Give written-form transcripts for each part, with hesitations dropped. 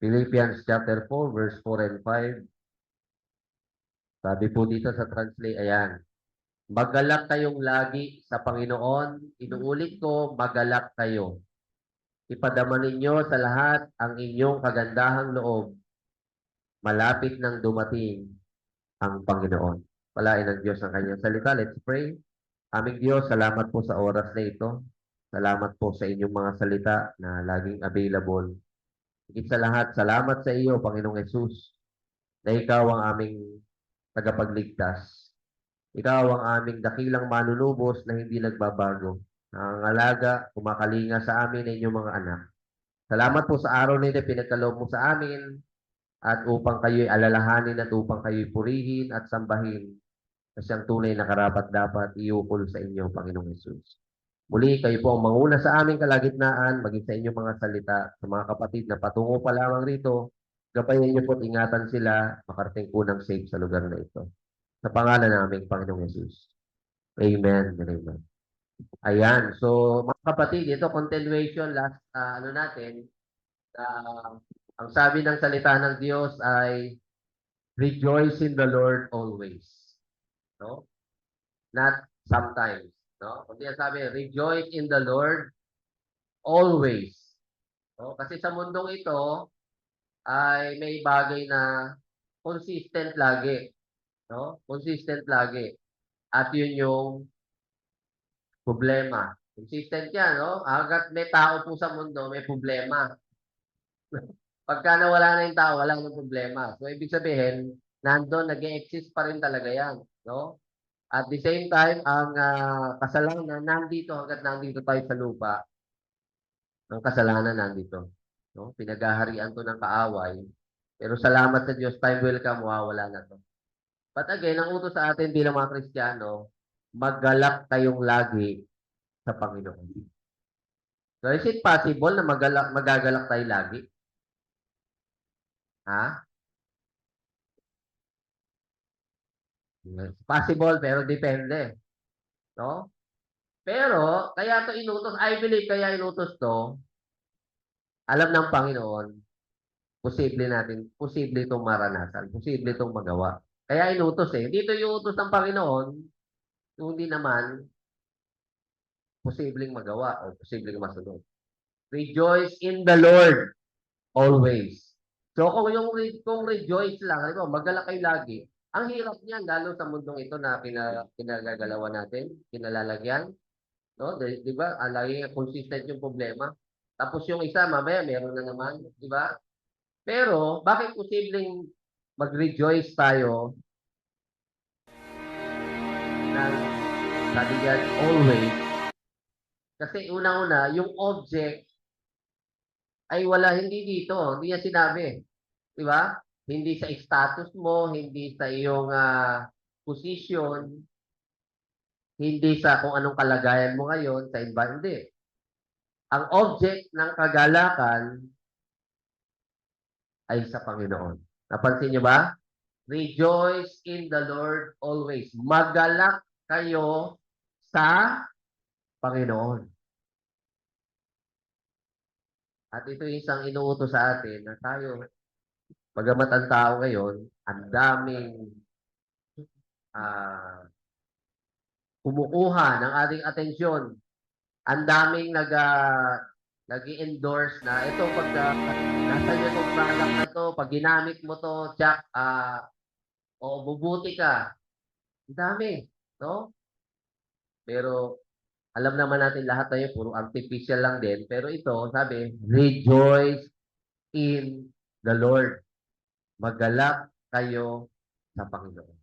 Philippians chapter 4, verse 4 and 5. Sabi po dito sa translate, ayan. Magalak kayong lagi sa Panginoon. Inuulit ko, magalak kayo. Ipadama ninyo sa lahat ang inyong kagandahang loob. Malapit nang dumating ang Panginoon. Palain ng Diyos ang kanyang salita. Let's pray. Aming Diyos, salamat po sa oras na ito. Salamat po sa inyong mga salita na laging available. Higit sa lahat, salamat sa iyo, Panginoong Yesus, na ikaw ang aming tagapagligtas. Ikaw ang aming dakilang manunubos na hindi nagbabago. Nangangalaga, kumakalinga sa amin na inyong mga anak. Salamat po sa araw na ito, pinagkaloob mo sa amin at upang kayo'y alalahanin at upang kayo'y purihin at sambahin sa siyang tunay na karapat-dapat iukol sa inyo, Panginoong Yesus. Muli, kayo po ang manguna sa aming kalagitnaan, maging sa inyong mga salita, sa mga kapatid na patungo pa lamang rito, gabayan niyo po at ingatan sila, makarating po ng safe sa lugar na ito. Sa pangalan naming Panginoong Yesus. Amen and amen. Ayan. So, mga kapatid, ito continuation last natin. Ang sabi ng salita ng Diyos ay rejoice in the Lord always. No? Not sometimes. No? Kundi ang sabi, rejoice in the Lord always. No? Kasi sa mundong ito ay may bagay na consistent lagi. No? Consistent lagi. At yun yung problema. Consistent yan, no? Hanggat may tao po sa mundo, may problema. Pagka nawala na yung tao, wala nang problema. So, ibig sabihin, nandun, nag-exist pa rin talaga yan, no? At the same time, ang kasalanan nandito hanggat nandito tayo sa lupa. Ang kasalanan nandito. No? Pinaghaharian to ng kaaway. Pero salamat sa Diyos, time will come, mawawala na to. But again, ang utos sa atin bilang mga Kristiyano, maggalak kayong lagi sa Panginoon. So, is it possible na magagalak tayo lagi? Ha? Yes. Possible, pero depende. No? Pero, kaya to inutos, I believe kaya inutos to, alam ng Panginoon, posible itong maranasan, posible itong magawa. Kaya inutos eh. Dito yung utos ng Panginoon, yung hindi naman, posibleng magawa o posibleng masunod. Rejoice in the Lord always. So kung rejoice lang, ano, magala kayo lagi. Ang hirap niyan, lalo sa mundong ito na pinagagalawan natin, pinalalagyan. No? Di ba? Lagi consistent yung problema. Tapos yung isa, mamaya meron na naman. Di ba? Pero, bakit posibleng mag-rejoice tayo ng sabi yan, always? Kasi unang-una, yung object ay wala, hindi dito. Hindi yan sinabi. Di ba? Hindi sa status mo, hindi sa iyong position, hindi sa kung anong kalagayan mo ngayon, sa environment. Hindi. Ang object ng kagalakan ay sa Panginoon. Napansin niyo ba? Rejoice in the Lord always. Magalak kayo sa Panginoon. At ito yung isang inuutos sa atin na tayo, pagamat ang tao ngayon, ang daming kumukuha ng ating atensyon. Ang daming nag-i-endorse na ito pag nasa niyo itong product na to, pag ginamit mo to, tsak, o bubuti ka. Ang dami, no? Pero alam naman natin lahat tayo, puro artificial lang din. Pero ito, sabi, rejoice in the Lord. Magalak kayo sa Panginoon.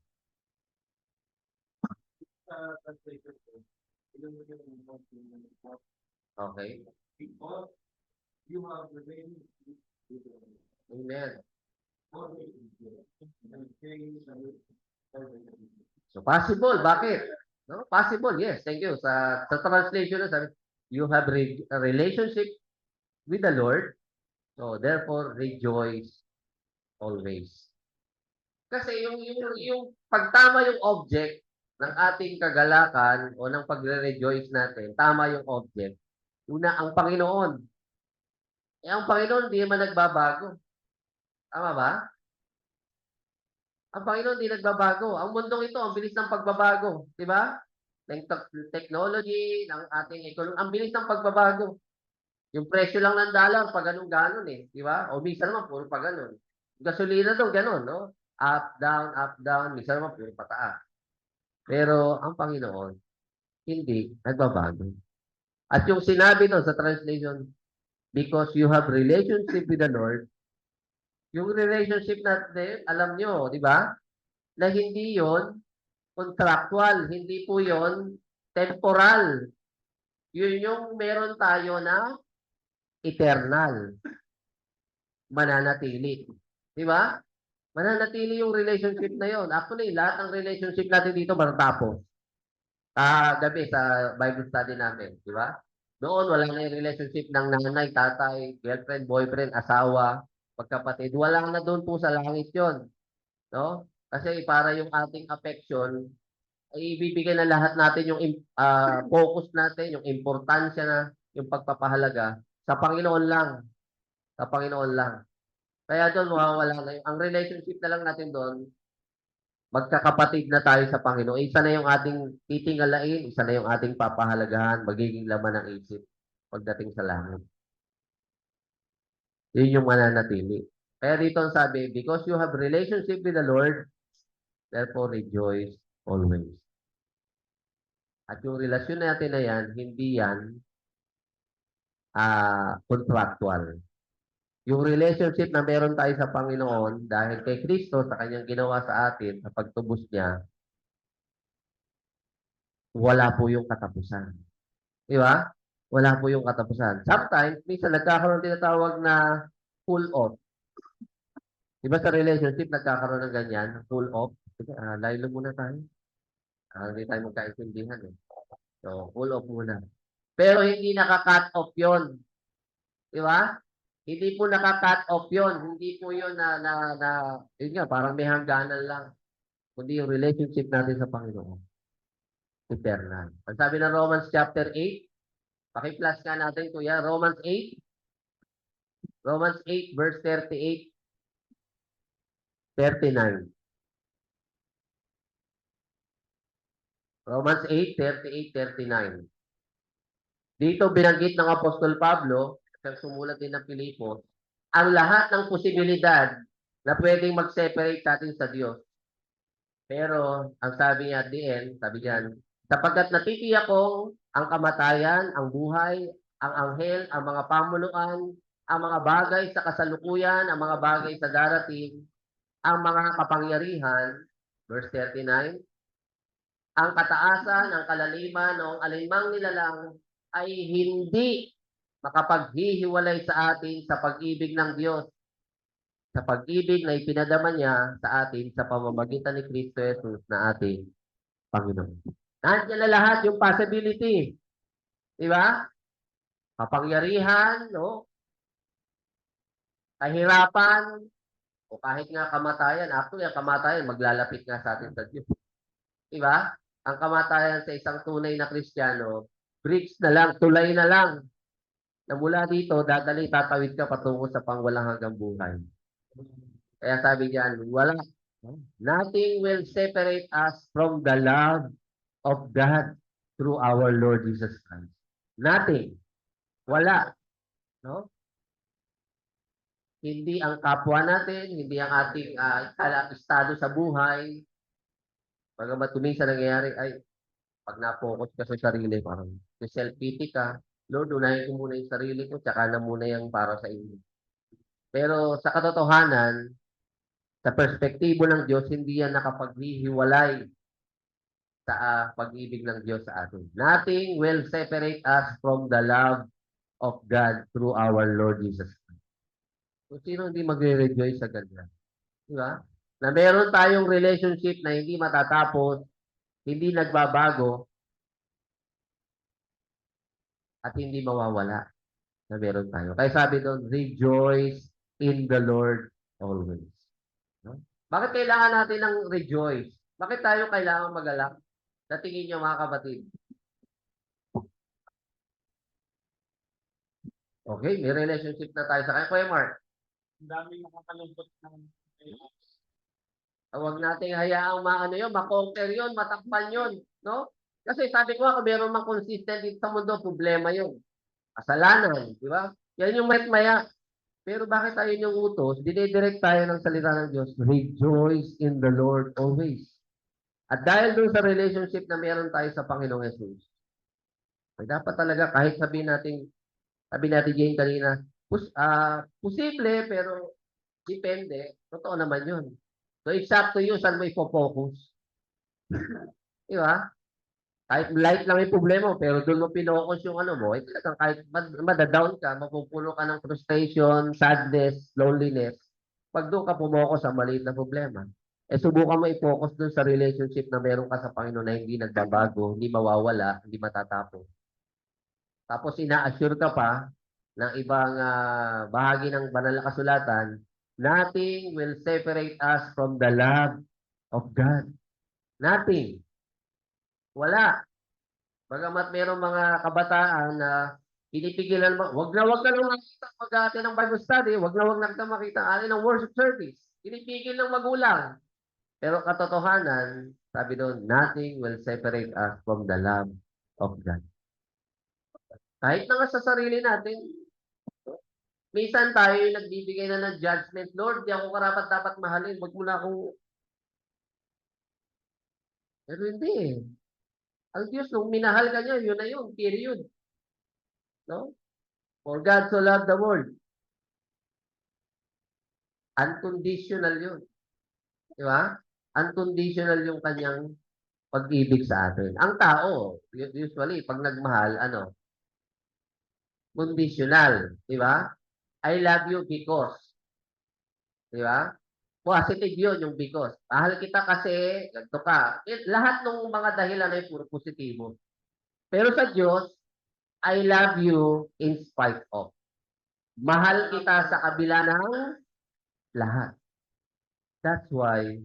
Okay? Amen. So, possible. Bakit? No? Possible, yes. Thank you. Sa translation na sabi, you have a relationship with the Lord, so therefore rejoice always. Kasi yung pagtama yung object ng ating kagalakan o ng pagre-rejoice natin, tama yung object. Una, ang Panginoon. Eh, ang Panginoon, hindi naman nagbabago. Tama ba? Ang Panginoon di nagbabago. Ang mundong ito, ang bilis ng pagbabago. Di ba? Ng technology, ng ating economy, ang bilis ng pagbabago. Yung presyo lang ng dollar, pag ganun-ganon eh. Di ba? O minsan naman, puro pa ganun. Gasolina daw, ganun, no? Up, down. Minsan naman, puro pataas. Pero ang Panginoon, hindi nagbabago. At yung sinabi doon sa translation, because you have relationship with the Lord, yung relationship natin, alam nyo, di ba? Na hindi yon contractual, hindi po yon temporal. Yun yung meron tayo na eternal, mananatili. Di ba? Mananatili yung relationship na yon. Actually, lahat ng relationship natin dito matatapos. Gabi sa Bible study namin, di ba? Noon, wala na yung relationship ng nanay, tatay, girlfriend, boyfriend, asawa, magkapatid. Wala na doon po sa langit yon, no? Kasi para yung ating affection, ay ibibigay na lahat natin yung focus natin, yung importansya na, yung pagpapahalaga sa Panginoon lang. Sa Panginoon lang. Kaya doon mawawala na yung, ang relationship na lang natin doon, magkakapatid na tayo sa Panginoon. Isa na yung ating titingalain, isa na yung ating papahalagahan, magiging laman ng isip pagdating sa langit. Yun yung mananatili. Kaya dito ang sabi, because you have relationship with the Lord, therefore rejoice always. At yung relasyon natin na yan, hindi yan contractual. Yung relationship na meron tayo sa Panginoon, dahil kay Kristo, sa kanyang ginawa sa atin, sa pagtubos niya, wala po yung katapusan. Di ba? Wala po yung katapusan. Sometimes, minsan nagkakaroon tinatawag na pull off. Di ba sa relationship, nagkakaroon ng ganyan, pull off. Layo muna tayo. Hindi tayo magkaintindihan eh. So, pull off muna. Pero hindi naka-cut off yon. Di ba? Hindi po naka-cut off yon. Hindi po yun yun nga, parang may hangganan lang. Kundi yung relationship natin sa Panginoon. Eternal. Ang sabi ng Romans chapter 8, paki-plus nga natin kuya, Romans 8 verse 38, 39. Romans 8, 38, 39. Dito binanggit ng Apostol Pablo, at sumulat din ng Pilipos, ang lahat ng posibilidad na pwedeng mag-separate sa atin sa Diyos. Pero, ang sabi niya at the end, sabi niyan, sapagkat natitiyak kong ang kamatayan, ang buhay, ang anghel, ang mga pamunuan, ang mga bagay sa kasalukuyan, ang mga bagay sa darating, ang mga kapangyarihan, verse 39, ang kataasan, ang kalaliman, o ang alinmang nilalang ay hindi makapaghihiwalay sa atin sa pag-ibig ng Diyos, sa pag-ibig na ipinadama niya sa atin sa pamamagitan ni Kristo Jesus na ating Panginoon. Nandiyan na lahat yung possibility. Di ba? Kapangyarihan, no? Kahirapan, o kahit nga kamatayan. Actually, ang kamatayan, maglalapit nga sa atin sa Diyos. Di ba? Ang kamatayan sa isang tunay na Kristiyano, bridge na lang, tulay na lang, na mula dito, tatawid ka patungo sa pangwalang hanggang buhay. Kaya sabi diyan, nothing will separate us from the love of God through our Lord Jesus Christ. Nothing. Wala. No? Hindi ang kapwa natin, hindi ang ating estado sa buhay. Pagamat minsan nangyayari, ay, pag na-focus ka sa sarili, parang self-pity ka, Lord, unahin ko muna yung sarili ko, tsaka na muna yung para sa inyo. Pero sa katotohanan, sa perspektibo ng Diyos, hindi yan nakapaghihiwalay sa pag-ibig ng Diyos sa atin. Nothing will separate us from the love of God through our Lord Jesus Christ. Kung sino hindi magre-rejoice sa ganyan? Di ba? Na meron tayong relationship na hindi matatapos, hindi nagbabago, at hindi mawawala na meron tayo. Kaya sabi doon, rejoice in the Lord always. No? Bakit kailangan natin ng rejoice? Bakit tayo kailangan magalak? Sa tingin nyo mga kapatid? Okay, may relationship na tayo sa kanya. Kuya Mark, Ang daming nakakalungkot ng Huwag nating hayaang maano yun, makonquer yun, matakpan yun, no? Kasi sabi ko nga, kung meron mang consistent dito sa mundo, problema yun. Kasalanan, di ba? Yan yung maya. Pero bakit tayo yung utos? Dinidirect tayo ng salita ng Diyos. Rejoice in the Lord always. At dahil doon sa relationship na meron tayo sa Panginoong Jesus, ay dapat talaga kahit sabi natin Jane kanina, posible pero depende. Totoo naman yun. So it's up to you saan mo ipo-focus. Di ba? Kahit light lang yung problema mo, pero doon mo pinokus yung ano mo, talagang kahit madadown ka, mapupuno ka ng frustration, sadness, loneliness, pag doon ka pumokus sa maliit na problema, subukan mo i-focus doon sa relationship na meron ka sa Panginoon na hindi nagbabago, hindi mawawala, hindi matatapos. Tapos ina-assure ka pa ng ibang bahagi ng banal na kasulatan, nothing will separate us from the love of God. Nothing. Wala. Bagamat mayroong mga kabataan na pinipigilan mo, wag na lang makita mag-aatin ng Bible study, wag na kita makita atin ng worship service. Pinipigil ng magulang. Pero katotohanan, sabi doon, nothing will separate us from the love of God. Kahit na nga sa sarili natin, minsan tayo yung nagbibigay na ng judgment. Lord, di ako karapat dapat mahalin. Wag mo na akong... Pero hindi eh. Ang Diyos, nung minahal ka niya, yun na yun. Period. No? For God so loved the world. Unconditional yun. Di ba? Unconditional yung kanyang pag-ibig sa atin. Ang tao, usually, pag nagmahal, conditional. Di ba? I love you because. Di ba? Positive yun yung because. Mahal kita kasi, ganito ka. Lahat ng mga dahilan ay puro positibo. Pero sa Diyos, I love you in spite of. Mahal kita sa kabila ng lahat. That's why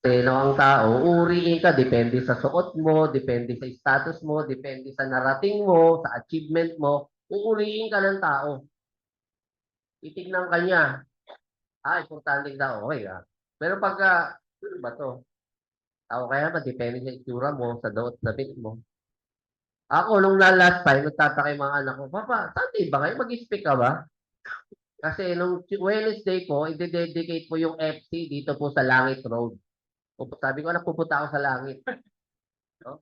sino ang tao, uriin ka, depende sa suot mo, depende sa status mo, depende sa narating mo, sa achievement mo, uuriin ka ng tao. Titignan ka niya. Importante daw, okay Pero pagka, ano ba to? Tao kaya ba, depende sa itsura mo, sa daot na bit mo. Ako, nung last time, nagtataka yung mga anak ko, Papa, Sunday ba kayo? Mag-speak ka ba? Kasi nung Wednesday po, i-dedicate po yung FC dito po sa Langit Road. Sabi ko na pupunta ako sa Langit. No?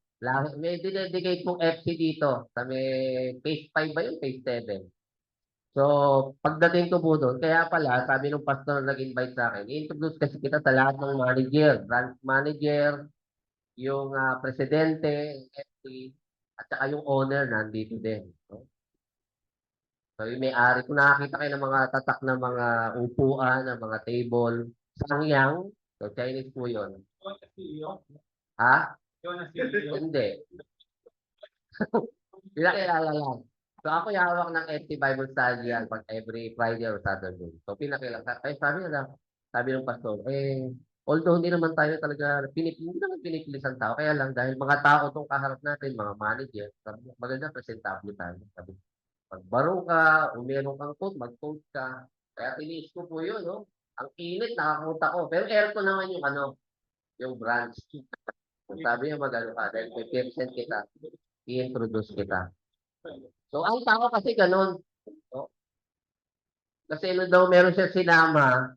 May dinedicate pong FC dito. Sa may phase 5 ba yun? Phase 7. So, pagdating ko po doon, kaya pala, sabi ng pastor nag-invite sa akin, i-introduce kasi kita sa lahat ng manager, branch manager, yung presidente, FC, at saka yung owner nandito din. No? So, yung may-ari, kung nakakita kayo ng mga tatak na mga upuan, ng mga table, Sangyang, so Chinese po yun. Ha? Hindi. Pinakilala lang. So ako yung hawak ng FT Bible Study yan pag every Friday or Saturday. So pinakilala. Kaya sabi ng pastor, although hindi naman tayo talaga, hindi naman pinipilis ang tao. Kaya lang, dahil mga tao itong kaharap natin, mga manager, maganda presentable tayo. Sabi, pag baro ka, o meron kang coat, mag-coat ka. Kaya tiniis ko po yun, no? Ang init, nakakuta ko. Pero aircon naman yung yung branch. Sabi niya magano ka, dahil may present kita, i-introduce kita. So, ang tao kasi ganun. No? Kasi daw meron siya sinama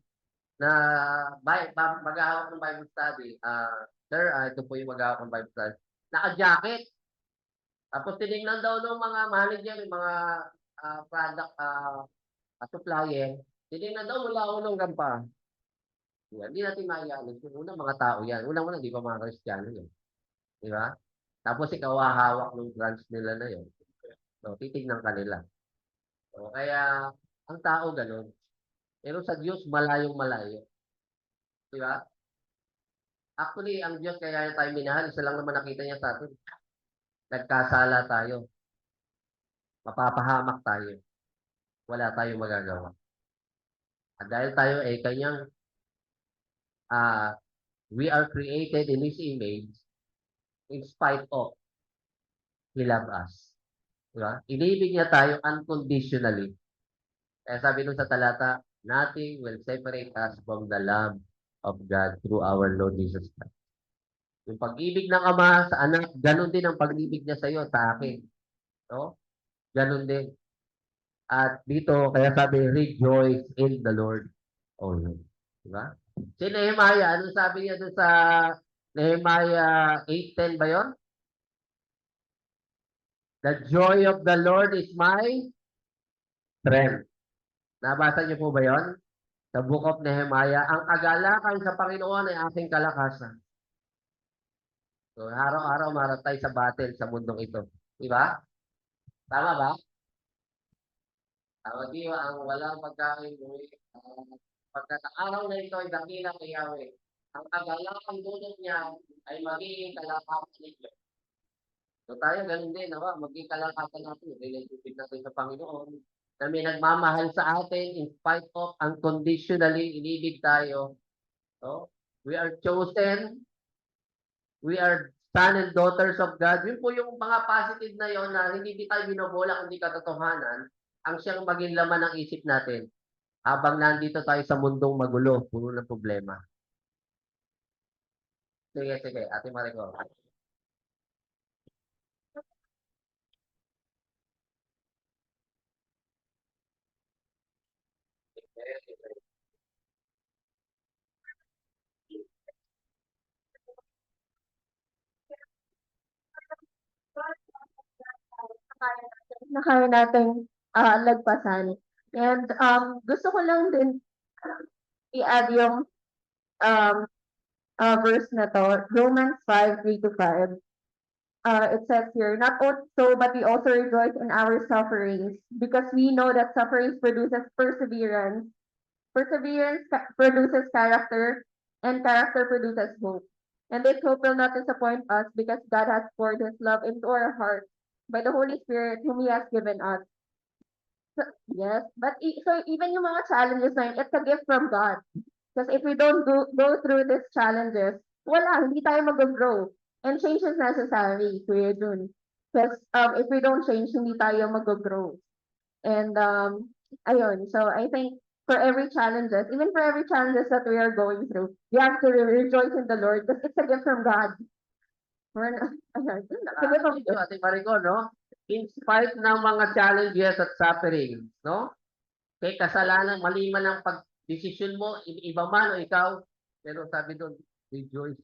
na mag-ahawak ng Bible study. Sir, ito po yung mag-ahawak ng Bible study. Naka-jacket. Tapos tinignan daw ng mga manager, yung mga product supplier. Tinignan daw mula unong gampa. Yan. Hindi natin maialis. Yung unang mga tao yan. Unang-una, di pa mga Kristiyano yan. Di ba? Tapos ikaw hahawak ng branch nila na yun. So, titignan ka nila. So, kaya, ang tao ganun. Pero sa Diyos, malayong malayo. Di ba? Actually, ang Diyos kaya tayo minahal, isa lang naman nakita niya sa atin. Nagkasala tayo. Mapapahamak tayo. Wala tayong magagawa. At dahil tayo kanyang, we are created in His image in spite of. He loved us. Diba? Inibig niya tayo unconditionally. Kaya sabi nung sa talata, nothing will separate us from the love of God through our Lord Jesus Christ. Yung pag-ibig ng Ama sa anak, ganun din ang pag-ibig niya sa iyo, sa akin. No? Ganun din. At dito, kaya sabi, rejoice in the Lord always. Diba? Si Nehemiah, ano sabi niya doon sa Nehemiah 8:10 ba yun? The joy of the Lord is my strength. Nabasa niyo po ba yun? Sa Book of Nehemiah, ang kagalakan sa Panginoon ay aking kalakasan. So, araw-araw maratay sa battle sa mundong ito. Diba? Tama ba? Tama di ba? Ang walang pagkain, pagkat ang araw na ito ay dakila kay Yahweh. Ang kagalakan dulot niya ay magiging kalakasan ninyo. So tayo, ganun din, no? Maging kalakasan natin, relationship natin sa Panginoon, na may nagmamahal sa atin in spite of unconditionally inibig tayo. No? We are chosen. We are son and daughters of God. Yun po yung mga positive na yon na hindi tayo binobola kundi katotohanan ang siyang maging laman ng isip natin habang nandito tayo sa mundong magulo, puno ng problema. Sige, sige. Ate Marico. Na kaya nating lagpasan. And gusto ko lang din i-add yung um, verse na to, Romans 5:3-5. It says here, not so, but we also rejoice in our sufferings, because we know that sufferings produces perseverance. Perseverance produces character, and character produces hope. And this hope will not disappoint us, because God has poured His love into our hearts by the Holy Spirit whom He has given us. So, yes, but so even yung mga challenges na yun, it's a gift from God. Because if we don't go through these challenges, wala, hindi tayo mag-grow. And change is necessary, Kuya Jun. Because if we don't change, hindi tayo mag-grow. And ayun, so I think for every challenges, even for every challenges that we are going through, we have to rejoice in the Lord because it's a gift from God. We're not, ayun, it's a gift from God. Ate Marico, no? In spite ng mga challenges at suffering, no? Kay kasalanan, mali man ang pag-desisyon mo, iba man o ikaw, pero sabi doon, rejoice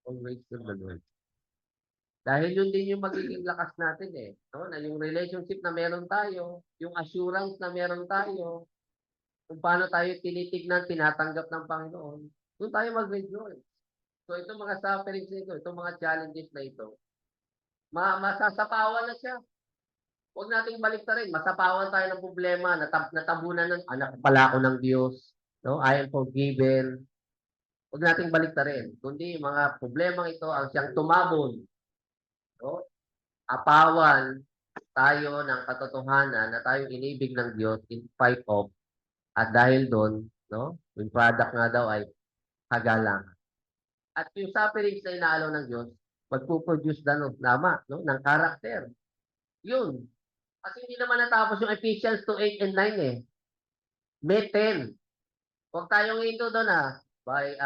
always in the Lord. Dahil yun din yung magiging lakas natin eh. No? Na yung relationship na meron tayo, yung assurance na meron tayo, kung paano tayo tinitignan, tinatanggap ng Panginoon, doon tayo mag-rejoice. So itong mga sufferings na ito, itong mga challenges na ito, masasapawan na siya. Huwag nating baliktarin. Masapawan tayo ng problema, natabunan ng anak pala ako ng Diyos. No? I am forgiven. Huwag nating baliktarin. Kundi mga problemang ito ang siyang tumabon. No? Apawan tayo ng katotohanan na tayo inibig ng Diyos in spite of. At dahil doon, no? Yung product nga daw ay kagalangan. At yung sufferings na inaalaw ng Diyos, magpuproduce ng karakter. Yun. Kasi hindi naman natapos yung Ephesians 2:8 and 9 eh. May 10. Huwag tayong ito doon by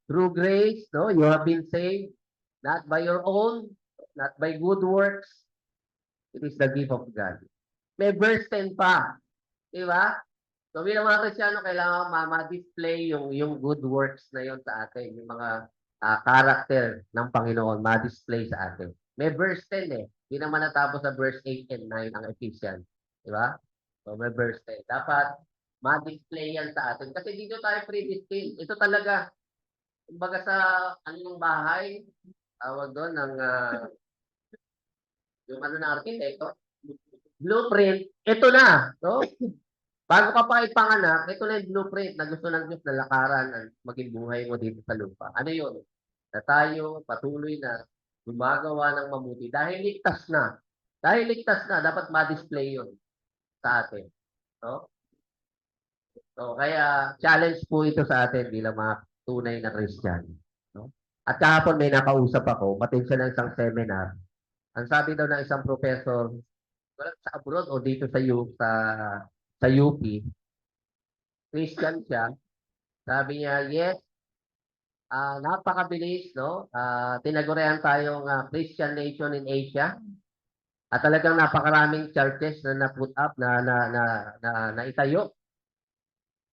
through grace, no? You have been saved, not by your own, not by good works. It is the gift of God. May verse 10 pa. Di ba? So bilang mga Kristyano, kailangan ma-display yung good works na yon sa atin. Yung mga character ng Panginoon, ma-display sa atin. May verse 10 eh. Hindi naman natapos sa verse 8 and 9 ang Ephesians. Di ba? So may verse 10. Dapat ma-display yan sa atin. Kasi dito tayo predestined. Ito talaga, kumbaga sa anong bahay, tawag doon ng yung ng arkitekto, blueprint, ito na. No? Bago ka pa ipanganak, ito na yung blueprint na gusto ng Diyos na lakaran ang maging buhay mo dito sa lupa. Ano yun? Na tayo patuloy na gumagawa ng mabuti. Dahil ligtas na. Dahil ligtas na, dapat ma-display yun sa atin. No? So, kaya challenge po ito sa atin bilang mga tunay na Kristiyano. No? At kahapon may nakausap ako, matid siya ng isang seminar. Ang sabi daw ng isang professor, wala sa abroad o dito sa UP, Christian siya. Sabi niya, yes, napakabilis, no? Tinagurian tayong Christian nation in Asia. At talagang napakaraming churches na na-put up, na itayo.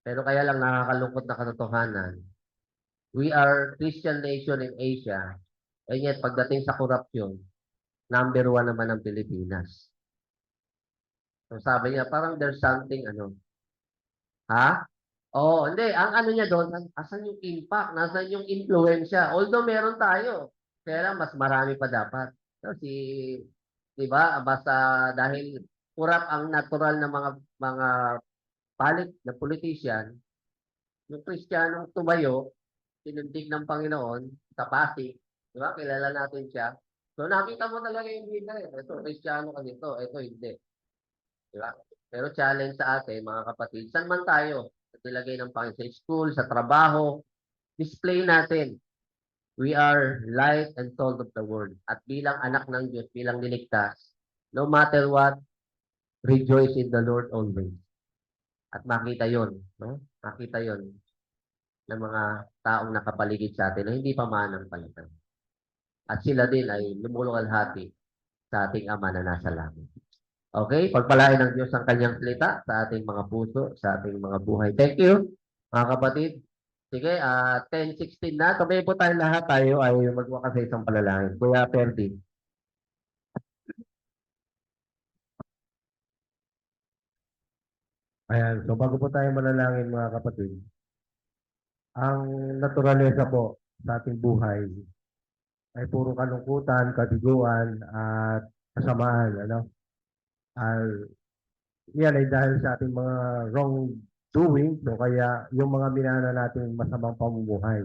Pero kaya lang nakakalungkot na katotohanan. We are Christian nation in Asia. And yet, pagdating sa korupsyon, number 1 naman ang Pilipinas. So sabi niya, parang there's something, ha? Oo, hindi. Ang ano niya doon, asan yung impact? Nasaan yung influensya? Although meron tayo, kaya lang mas marami pa dapat. So, di ba? Basta dahil kurap ang natural na mga palit na politician, yung Kristiyanong tumayo, tinundig ng Panginoon sa Pasig, di ba? Kilala natin siya. So nakita mo talaga yung leader. Ito, Kristiyano ka dito, ito hindi. Di ba? Pero challenge sa atin, mga kapatid, saan man tayo, sa nilagay ng Panginoon, sa school, sa trabaho, display natin. We are light and salt of the world. At bilang anak ng Diyos, bilang niligtas, no matter what, rejoice in the Lord always. At makita yon, no? Makita yon ng mga taong nakapaligid sa atin na hindi pa manang palitan. At sila din ay lumuluwalhati sa ating Ama na nasa langit. Okay? Pagpalain ng Diyos ang kanyang salita sa ating mga puso, sa ating mga buhay. Thank you, mga kapatid. Sige, 10:16 na. Sabay po tayo lahat. Tayo ay magwaka sa isang palalangin. Kuya Ferdi. Ayan, so bago po tayo manalangin mga kapatid, ang naturalesa po sa ating buhay ay puro kalungkutan, kabiguan, at kasamaan, yan ay dahil sa ating mga wrongdoing, so kaya yung mga minana natin masamang pamumuhay,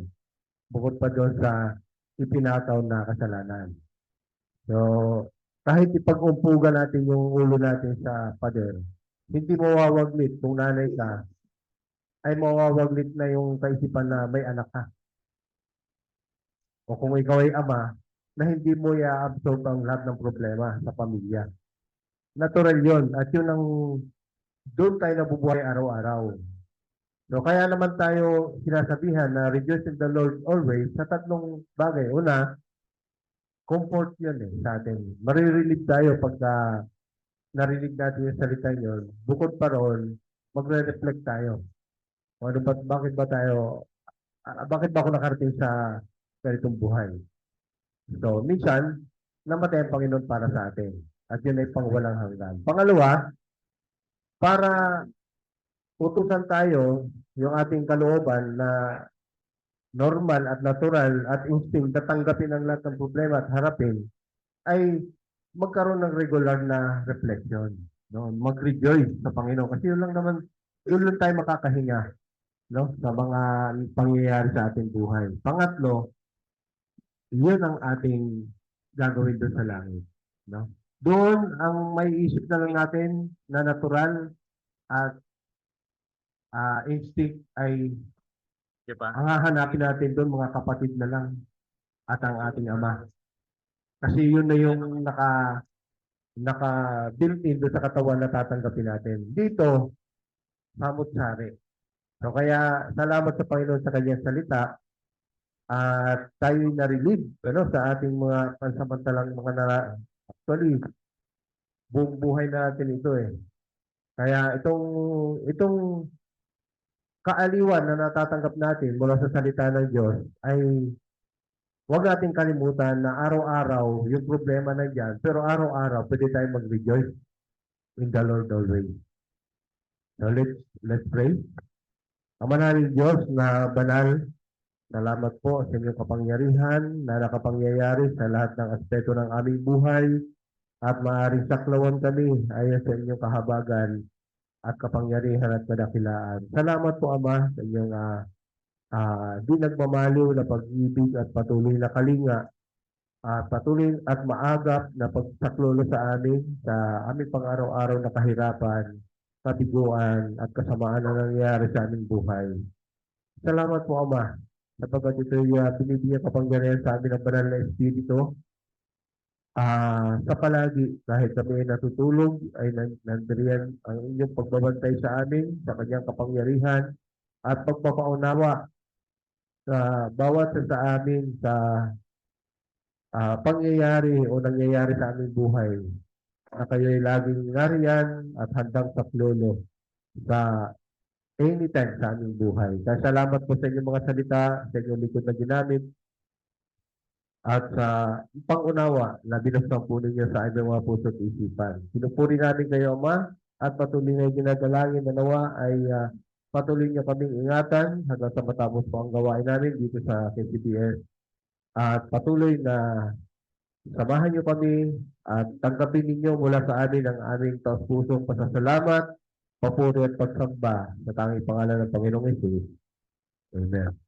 bukod pa doon sa ipinataw na kasalanan. So, kahit ipag-umpugan natin yung ulo natin sa pader, hindi mawawaglit kung nanay ka, ay mawawaglit na yung kaisipan na may anak ka. O kung ikaw ay ama, na hindi mo i-absorb ang lahat ng problema sa pamilya. Natural yon at yun ang doon tayo nabubuhay araw-araw. So kaya naman tayo sinasabihan na rejoice in the Lord always sa tatlong bagay. Una, comfort yun sa atin. Marirelieve tayo pagka narinig natin yung salita yun. Bukod pa roon, magre-reflect tayo. Ano ba, bakit ba ako nakarating sa ganitong buhay? So, minsan, namatay ang Panginoon para sa atin. At yun ay pangwalang hanggan. Pangalawa, para utusan tayo yung ating kalooban na normal at natural at instinct na tanggapin ang lahat ng problema at harapin, ay magkaroon ng regular na reflection. No? Mag-rejoice sa Panginoon. Kasi yun lang tayo makakahinga, no? Sa mga pangyayari sa ating buhay. Pangatlo, yun ang ating gagawin doon sa langit. No? Doon ang may isip na lang natin na natural at instinct ay ang hahanapin natin doon mga kapatid na lang at ang ating Ama. Kasi yun na yung naka-built-in doon sa katawan na tatanggapin natin. Dito, samot-sari. So kaya salamat sa Panginoon sa kanyang salita at tayo na-relieve sa ating mga pansamantalang actually, buong buhay natin ito Kaya itong kaaliwan na natatanggap natin mula sa salita ng Diyos ay huwag nating kalimutan na araw-araw yung problema nandiyan, pero araw-araw pwede tayong mag-rejoice in the Lord always. So let's pray. Ama namin Diyos na banal, salamat po sa inyong kapangyarihan na nakapangyayari sa lahat ng aspeto ng aming buhay at maaaring saklawan kami ayon sa inyong kahabagan at kapangyarihan at kadakilaan. Salamat po Ama sa inyong di nagmamaliw na pag-ibig at patuloy na kalinga at patuloy at maagap na pagsaklolo sa amin sa aming pang-araw-araw na kahirapan, kabiguan at kasamaan na nangyayari sa aming buhay. Salamat po Ama sapagkat ito'y binibigyan kapangyarihan sa amin ng banal na Espiritu sa palagi, kahit kami ay natutulog, ay nandiriyan ang inyong pagbabantay sa amin, sa kanyang kapangyarihan, at pagpapaunawa sa bawat isa sa amin sa pangyayari o nangyayari sa aming buhay, na kayo'y laging nariyan at handang saklolo sa anytime sa aming buhay. Kaya salamat po sa inyong mga salita, sa inyong likod na ginamit, at sa pangunawa na binasang po ninyo sa aming mga puso at isipan. Pinupuri namin kayo, Ama, at patuloy na ginadalangin na nawa ay patuloy niyo kaming ingatan hanggang sa matapos po ang gawain namin dito sa KCBS. At patuloy na samahan niyo kami at tanggapin ninyo mula sa amin ang aming taos-pusong pasasalamat, papuri at pagsamba sa tanging pangalan ng Panginoong Hesus. Amen.